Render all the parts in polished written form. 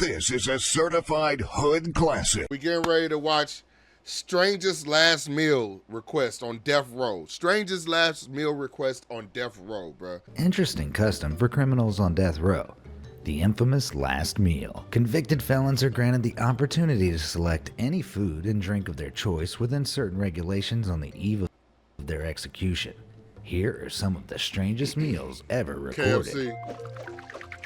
This is a certified hood classic. We getting ready to watch Strangest Last Meal Request on Death Row. Strangest Last Meal Request on Death Row, bruh. Interesting custom for criminals on death row. The infamous last meal. Convicted felons are granted the opportunity to select any food and drink of their choice within certain regulations on the eve of their execution. Here are some of the strangest meals ever recorded. KFC.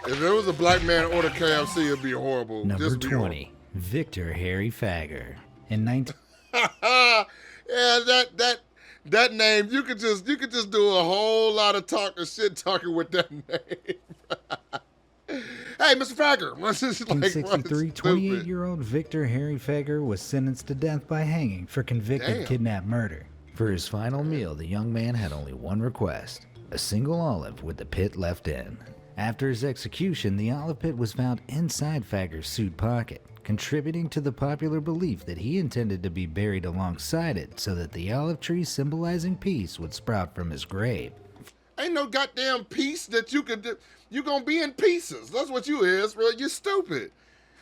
If there was a black man order KFC, it'd be horrible. Number Just be 20, Victor Harry Fagger. In 19... Yeah, that name, you could just do a whole lot of shit talking with that name. Hey, Mr. Fagger. In 1963, 28-year-old Victor Harry Fagger was sentenced to death by hanging for convicted kidnapped murder. For his final meal, the young man had only one request: a single olive with the pit left in. After his execution, the olive pit was found inside Fagger's suit pocket, contributing to the popular belief that he intended to be buried alongside it so that the olive tree symbolizing peace would sprout from his grave. Ain't no goddamn piece that you could do. You gonna be in pieces. That's what you is, bro. You stupid.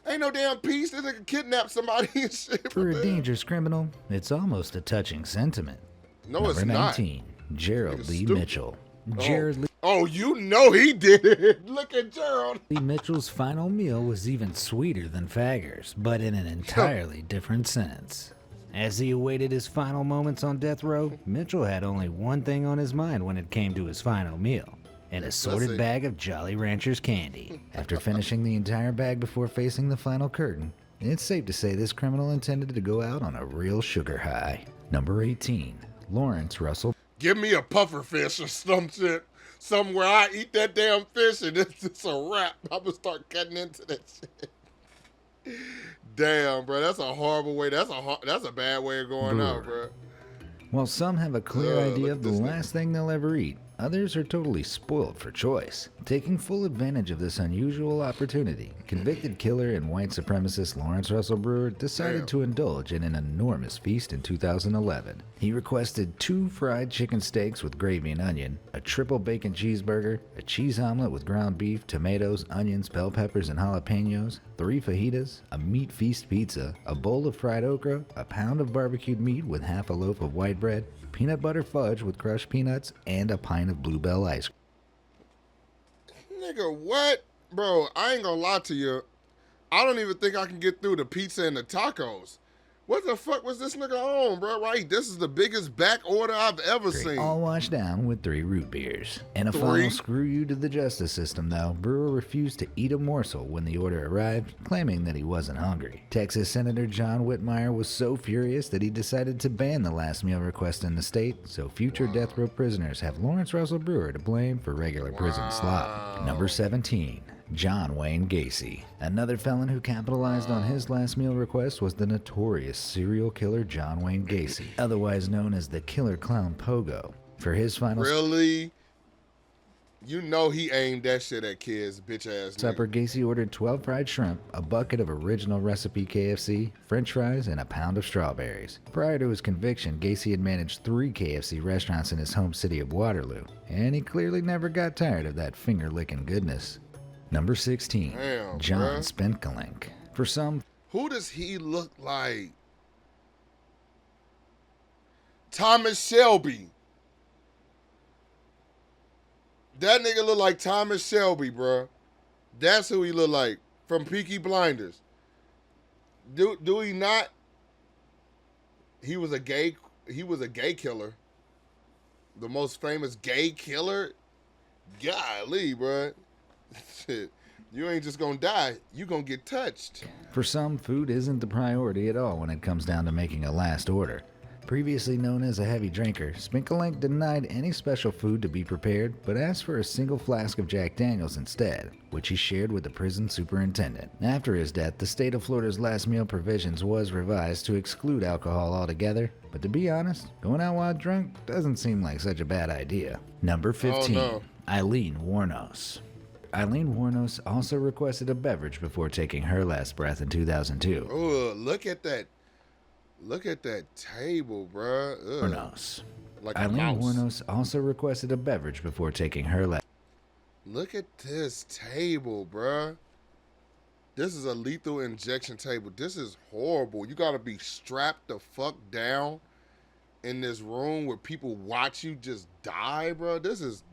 Ain't no damn piece that they could kidnap somebody and shit. For a dangerous criminal, it's almost a touching sentiment. No, it's not. Number 19, Gerald Lee Mitchell. Gerald Lee. Oh, you know he did it. Look at Gerald. Lee Mitchell's final meal was even sweeter than Fagger's, but in an entirely different sense. As he awaited his final moments on death row, Mitchell had only one thing on his mind when it came to his final meal: an assorted bag of Jolly Ranchers candy. After finishing the entire bag before facing the final curtain, it's safe to say this criminal intended to go out on a real sugar high. Number 18, Lawrence Russell. Give me a puffer fish or some shit. Somewhere I eat that damn fish and it's a wrap. I'm gonna start cutting into that shit. Damn, bro, that's a horrible way. That's a bad way of going out, bro. While some have a clear idea of the last thing they'll ever eat, others are totally spoiled for choice. Taking full advantage of this unusual opportunity, convicted killer and white supremacist Lawrence Russell Brewer decided to indulge in an enormous feast in 2011. He requested 2 fried chicken steaks with gravy and onion, a triple bacon cheeseburger, a cheese omelet with ground beef, tomatoes, onions, bell peppers, and jalapenos, 3 fajitas, a meat feast pizza, a bowl of fried okra, a pound of barbecued meat with half a loaf of white bread, peanut butter fudge with crushed peanuts, and a pint of Bluebell ice cream. Nigga, what? Bro, I ain't gonna lie to you. I don't even think I can get through the pizza and the tacos. What the fuck was this nigga on, bro? Right, this is the biggest back order I've ever seen. All washed down with 3 root beers. In a final screw you to the justice system, though, Brewer refused to eat a morsel when the order arrived, claiming that he wasn't hungry. Texas Senator John Whitmire was so furious that he decided to ban the last meal request in the state, so future death row prisoners have Lawrence Russell Brewer to blame for regular prison slop. Number 17. John Wayne Gacy. Another felon who capitalized on his last meal request was the notorious serial killer John Wayne Gacy, otherwise known as the Killer Clown Pogo. For his final Really? You know he aimed that shit at kids, bitch ass supper, Gacy ordered 12 fried shrimp, a bucket of original recipe KFC, french fries, and a pound of strawberries. Prior to his conviction, Gacy had managed 3 KFC restaurants in his home city of Waterloo, and he clearly never got tired of that finger-licking goodness. Number 16, Damn, John bruh. Spinkalink. For some, who does he look like? Thomas Shelby. That nigga look like Thomas Shelby, bro. That's who he look like from Peaky Blinders. Do he not? He was a gay killer. The most famous gay killer. Golly, bro. Shit. You ain't just gonna die. You gonna get touched. For some, food isn't the priority at all when it comes down to making a last order. Previously known as a heavy drinker, Spinkalink denied any special food to be prepared, but asked for a single flask of Jack Daniels instead, which he shared with the prison superintendent. After his death, the state of Florida's last meal provisions was revised to exclude alcohol altogether, but to be honest, going out while drunk doesn't seem like such a bad idea. Number 15, Eileen Wuornos. Eileen Wuornos also requested a beverage before taking her last breath in 2002. Oh, look at that. Look at that table, bruh. Wuornos. Like Eileen Wuornos also requested a beverage before taking her last. Look at this table, bruh. This is a lethal injection table. This is horrible. You gotta be strapped the fuck down in this room where people watch you just die, bro. This is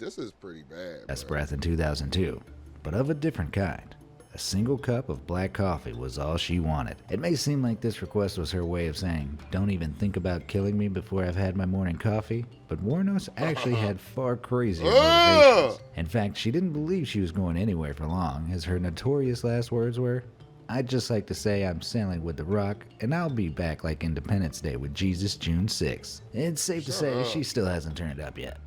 pretty bad. Last Bro. breath in 2002, but of a different kind. A single cup of black coffee was all she wanted. It may seem like this request was her way of saying, don't even think about killing me before I've had my morning coffee, but Warnos actually had far crazier motivations. In fact, she didn't believe she was going anywhere for long, as her notorious last words were, I'd just like to say I'm sailing with the Rock, and I'll be back like Independence Day with Jesus June 6th. It's safe to say she still hasn't turned up yet.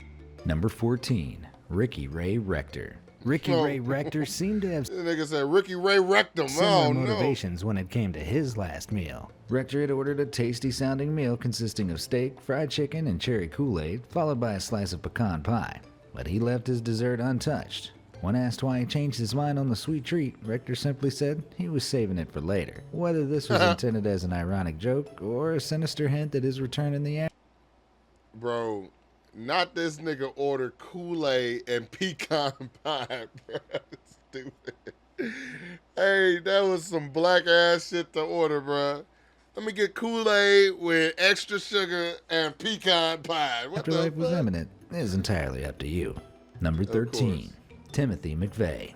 Number 14, Ricky Ray Rector. Ricky Ray Rector seemed to have This nigga said Ricky Ray Rectum. similar Oh, no. motivations when it came to his last meal. Rector had ordered a tasty-sounding meal consisting of steak, fried chicken, and cherry Kool-Aid, followed by a slice of pecan pie. But he left his dessert untouched. When asked why he changed his mind on the sweet treat, Rector simply said he was saving it for later. Whether this was intended as an ironic joke or a sinister hint at his return in the air. Bro, not this nigga ordered Kool-Aid and pecan pie, bro. That's stupid. Hey, that was some black ass shit to order, bro. Let me get Kool-Aid with extra sugar and pecan pie. What the Afterlife was fuck? imminent is entirely up to you. Number 13, Timothy McVeigh.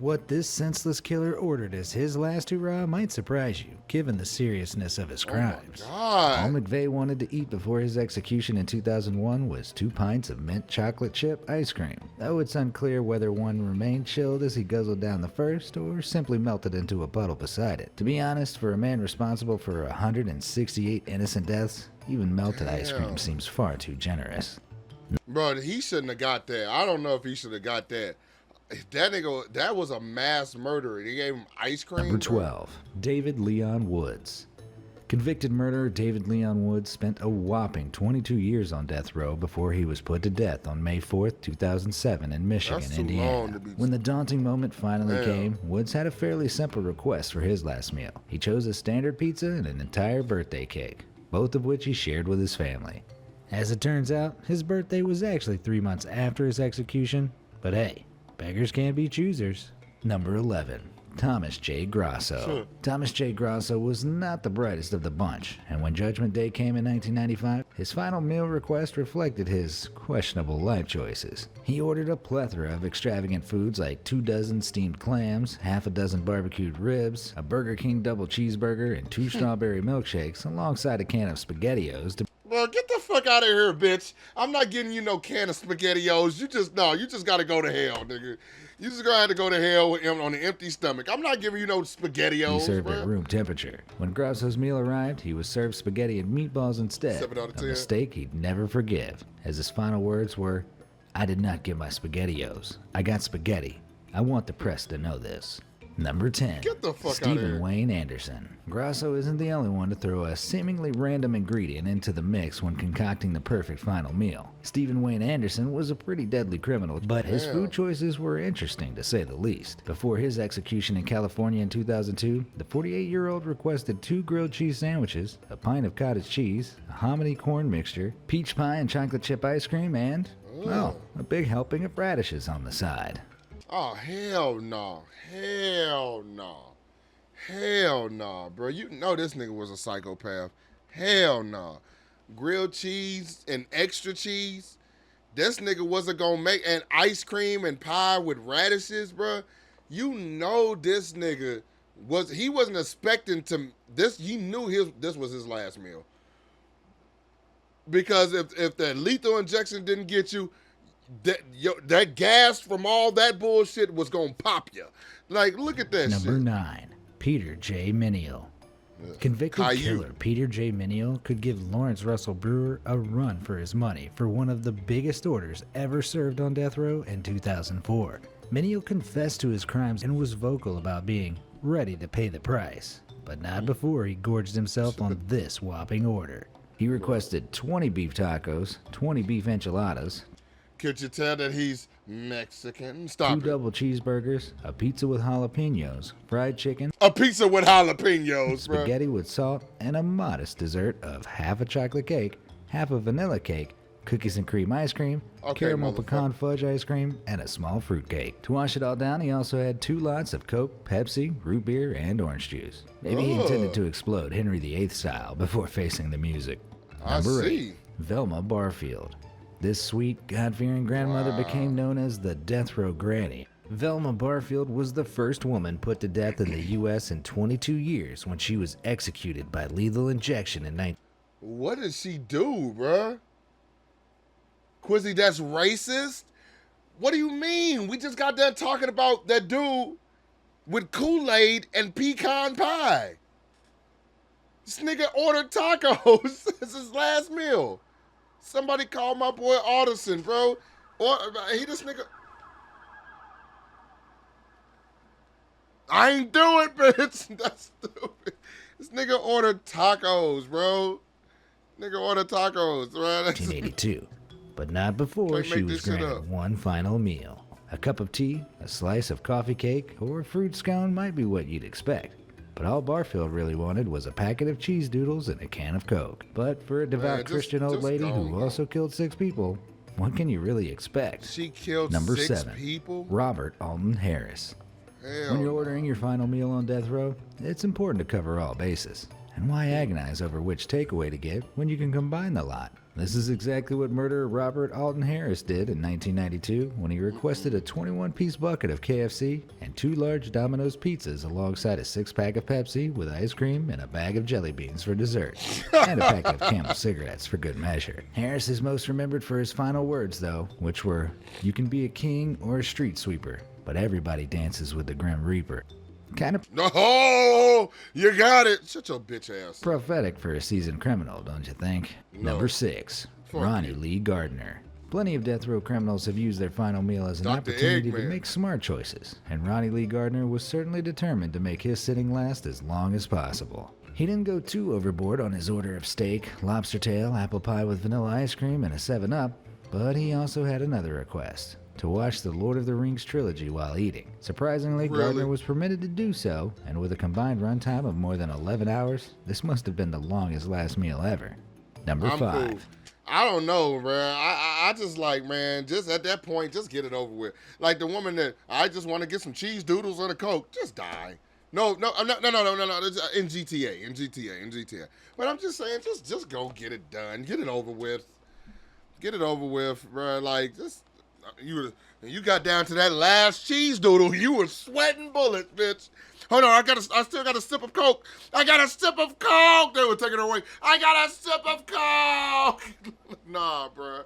What this senseless killer ordered as his last hurrah might surprise you, given the seriousness of his crimes. All God. McVeigh wanted to eat before his execution in 2001 was 2 pints of mint chocolate chip ice cream, though it's unclear whether one remained chilled as he guzzled down the first or simply melted into a puddle beside it. To be honest, for a man responsible for 168 innocent deaths, even melted ice cream Damn. seems far too generous. Bro, he shouldn't have got that. I don't know if he should have got that. That nigga, that was a mass murderer. They gave him ice cream. Number bro. 12, David Leon Woods. Convicted murderer David Leon Woods spent a whopping 22 years on death row before he was put to death on May 4th, 2007 in Michigan, That's too Indiana. long to be- When the daunting moment finally Damn. came, Woods had a fairly simple request for his last meal. He chose a standard pizza and an entire birthday cake, both of which he shared with his family. As it turns out, his birthday was actually 3 months after his execution, but hey, beggars can't be choosers. Number 11, Thomas J. Grasso. Thomas J. Grasso was not the brightest of the bunch, and when Judgment Day came in 1995, his final meal request reflected his questionable life choices. He ordered a plethora of extravagant foods like 2 dozen steamed clams, half a dozen barbecued ribs, a Burger King double cheeseburger, and 2 strawberry milkshakes, alongside a can of SpaghettiOs to Bro, get the fuck out of here, bitch. I'm not getting you no can of SpaghettiOs. You just gotta go to hell, nigga. You just gonna have to go to hell with him on an empty stomach. I'm not giving you no SpaghettiOs, He served bro. at room temperature. When Grasso's meal arrived, he was served spaghetti and meatballs instead. 7 out of A 10. mistake he'd never forgive, as his final words were, I did not get my SpaghettiOs. I got spaghetti. I want the press to know this. Number 10. Get the fuck outta Stephen here. Wayne Anderson. Grasso isn't the only one to throw a seemingly random ingredient into the mix when concocting the perfect final meal. Stephen Wayne Anderson was a pretty deadly criminal, but his Damn. food choices were interesting to say the least. Before his execution in California in 2002, the 48-year-old requested 2 grilled cheese sandwiches, a pint of cottage cheese, a hominy corn mixture, peach pie and chocolate chip ice cream, and, well, a big helping of radishes on the side. Oh, hell no. Hell no. Hell no, bro. You know this nigga was a psychopath. Hell no. Grilled cheese and extra cheese. This nigga wasn't gonna make, and ice cream and pie with radishes, bro. You know this nigga he wasn't expecting to this. He knew this was his last meal. Because if that lethal injection didn't get you, that gas from all that bullshit was gonna pop you. Like, look at that Number shit. 9, Peter J. Miniel. Convicted Caillou. killer Peter J. Miniel could give Lawrence Russell Brewer a run for his money for one of the biggest orders ever served on death row in 2004. Miniel confessed to his crimes and was vocal about being ready to pay the price, but not before he gorged himself on this whopping order. He requested 20 beef tacos, 20 beef enchiladas, Could you tell that he's Mexican? 2 Stop it. double cheeseburgers, a pizza with jalapenos, fried chicken, A pizza with jalapenos, bro. spaghetti with salt, and a modest dessert of half a chocolate cake, half a vanilla cake, cookies and cream ice cream, Okay, caramel motherfucker. pecan fudge ice cream, and a small fruitcake. To wash it all down, he also had 2 lots of Coke, Pepsi, root beer, and orange juice. Maybe he intended to explode Henry VIII style before facing the music. Number 8, Velma Barfield. This sweet, God-fearing grandmother became known as the Death Row Granny. Velma Barfield was the first woman put to death in the U.S. in 22 years when she was executed by lethal injection in 19... What did she do, bruh? Quizzy, that's racist? What do you mean? We just got done talking about that dude with Kool-Aid and pecan pie. This nigga ordered tacos. It's his last meal. Somebody call my boy Alderson, bro. Or he this nigga. I ain't do it, bitch. That's stupid. This nigga ordered tacos, bro. Nigga ordered tacos, right? 1982. But not before she was granted one final meal. A cup of tea, a slice of coffee cake, or a fruit scone might be what you'd expect. But all Barfield really wanted was a packet of cheese doodles and a can of Coke. But for a devout Christian old lady who also killed 6 people, what can you really expect? She killed Number 6 7, people? Robert Alton Harris. When you're ordering your final meal on death row, it's important to cover all bases. And why agonize over which takeaway to get when you can combine the lot? This is exactly what murderer Robert Alton Harris did in 1992 when he requested a 21-piece bucket of KFC and 2 large Domino's pizzas alongside a 6-pack of Pepsi with ice cream and a bag of jelly beans for dessert, and a packet of Camel cigarettes for good measure. Harris is most remembered for his final words, though, which were, "You can be a king or a street sweeper, but everybody dances with the Grim Reaper." Kind of You got it. Shut your bitch ass. prophetic for a seasoned criminal, don't you think? No. Number 6, Ronnie Lee Gardner. Plenty of death row criminals have used their final meal as an Dr. opportunity to Eggman. make smart choices, and Ronnie Lee Gardner was certainly determined to make his sitting last as long as possible. He didn't go too overboard on his order of steak, lobster tail, apple pie with vanilla ice cream, and a 7-Up, but he also had another request: to watch the Lord of the Rings trilogy while eating. Surprisingly, Really? Gardner was permitted to do so, and with a combined runtime of more than 11 hours, this must have been the longest last meal ever. Number 5. Cool. I don't know, man. I just like, man, just at that point, just get it over with. Like the woman that, I just want to get some cheese doodles and a Coke. Just die. No. In GTA. But I'm just saying, just go get it done. Get it over with. Get it over with, bro. Like, just, you got down to that last cheese doodle, you were sweating bullets, bitch. Hold on, I still got a sip of Coke. I got a sip of Coke. They were taking it away. I got a sip of Coke. Nah, bro.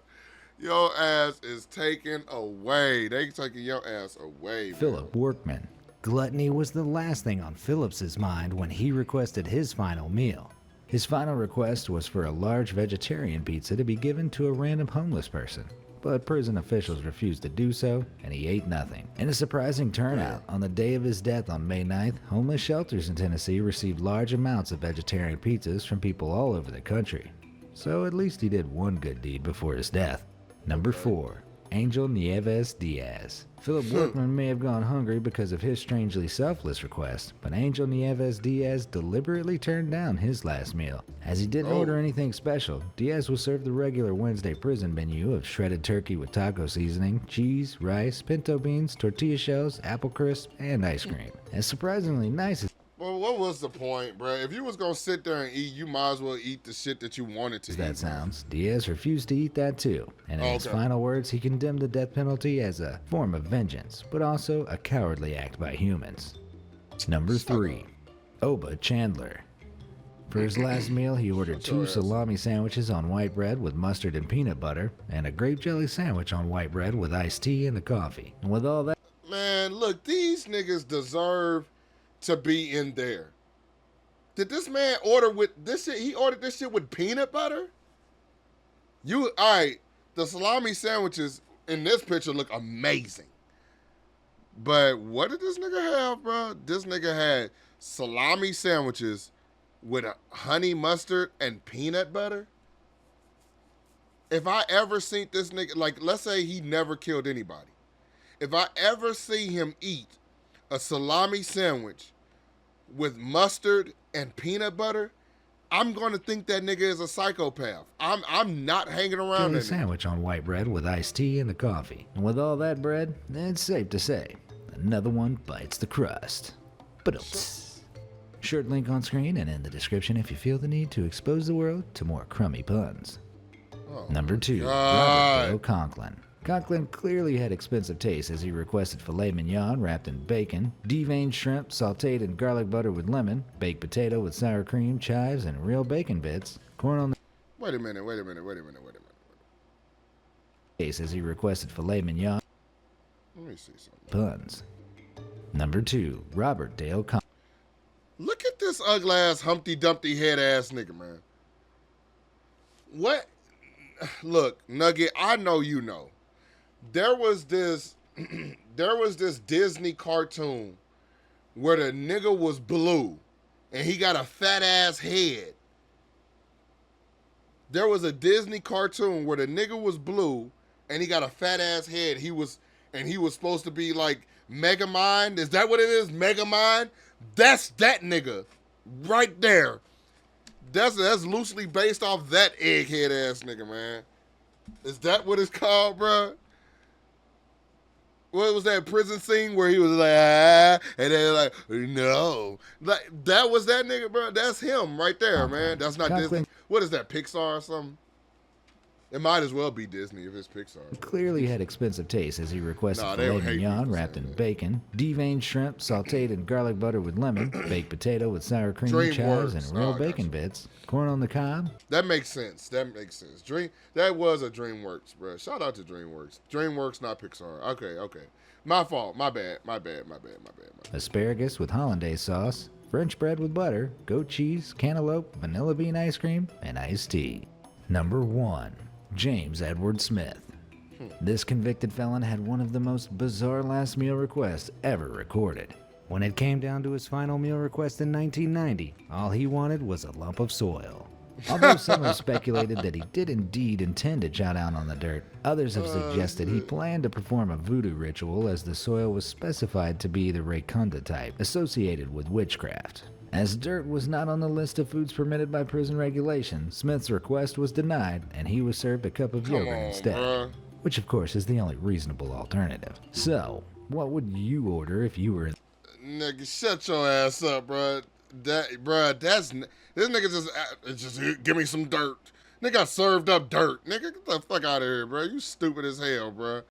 Your ass is taken away. They taking your ass away. Philip Workman. Gluttony was the last thing on Phillips's mind when he requested his final meal. His final request was for a large vegetarian pizza to be given to a random homeless person, but prison officials refused to do so, and he ate nothing. In a surprising turnout, on the day of his death on May 9th, homeless shelters in Tennessee received large amounts of vegetarian pizzas from people all over the country. So at least he did one good deed before his death. Number 4. Angel Nieves Diaz. Philip Workman may have gone hungry because of his strangely selfless request, but Angel Nieves Diaz deliberately turned down his last meal. As he didn't order anything special, Diaz was served the regular Wednesday prison menu of shredded turkey with taco seasoning, cheese, rice, pinto beans, tortilla shells, apple crisp, and ice cream. As surprisingly nice as Well, what was the point, bro? If you was gonna sit there and eat, you might as well eat the shit that you wanted to eat. that sounds, Diaz refused to eat that too, and in his final words, he condemned the death penalty as a form of vengeance, but also a cowardly act by humans. Number 3. Oba Chandler. For his last meal, he ordered 2 salami sandwiches on white bread with mustard and peanut butter, and a grape jelly sandwich on white bread with iced tea and a coffee. And with all that, Man, look, these niggas deserve to be in there. Did this man order with this shit? He ordered this shit with peanut butter? All right, the salami sandwiches in this picture look amazing. But what did this nigga have, bro? This nigga had salami sandwiches with a honey mustard and peanut butter. If I ever seen this nigga, like, let's say he never killed anybody. If I ever see him eat a salami sandwich with mustard and peanut butter, I'm gonna think that nigga is a psychopath. I'm not hanging around Get a that nigga. sandwich on white bread with iced tea and the coffee. And with all that bread, it's safe to say, another one bites the crust. But Shirt link on screen and in the description if you feel the need to expose the world to more crummy puns. Oh, Number 2, God. Robert Dale Conklin. Conklin clearly had expensive taste as he requested filet mignon wrapped in bacon, deveined shrimp sauteed in garlic butter with lemon, baked potato with sour cream, chives, and real bacon bits, corn on the Wait a minute. case as he requested filet mignon Let me see something. puns. Number 2, Robert Dale Conklin. Look at this ugly ass Humpty Dumpty head ass nigga, man. What? Look, Nugget, I know you know. There was this Disney cartoon where the nigga was blue and he got a fat ass head. There was a Disney cartoon where the nigga was blue and he got a fat ass head. He was supposed to be like Megamind. Is that what it is? Megamind? That's that nigga right there. That's loosely based off that egghead ass nigga, man. Is that what it's called, bro? What was that prison scene where he was like, and then like, no. Like, that was that nigga, bro. That's him right there, man. That's not Disney. What is that, Pixar or something? It might as well be Disney if it's Pixar. Clearly had expensive taste as he requested filet mignon wrapped in bacon, deveined shrimp sauteed in garlic butter with lemon, baked potato with sour cream, chives, and real bacon bits, corn on the cob. That makes sense. That was a DreamWorks, bro. Shout out to DreamWorks. DreamWorks, not Pixar. Okay. My fault. My bad. Asparagus with hollandaise sauce, French bread with butter, goat cheese, cantaloupe, vanilla bean ice cream, and iced tea. Number 1, James Edward Smith. This convicted felon had one of the most bizarre last meal requests ever recorded. When it came down to his final meal request in 1990, all he wanted was a lump of soil. Although some have speculated that he did indeed intend to chow down on the dirt, others have suggested he planned to perform a voodoo ritual as the soil was specified to be the racunda type, associated with witchcraft. As dirt was not on the list of foods permitted by prison regulation, Smith's request was denied and he was served a cup of yogurt instead, bruh. which of course is the only reasonable alternative. So, what would you order if you were in Nigga, shut your ass up, bro. This nigga just give me some dirt. Nigga got served up dirt. Nigga, get the fuck out of here, bro. You stupid as hell, bro.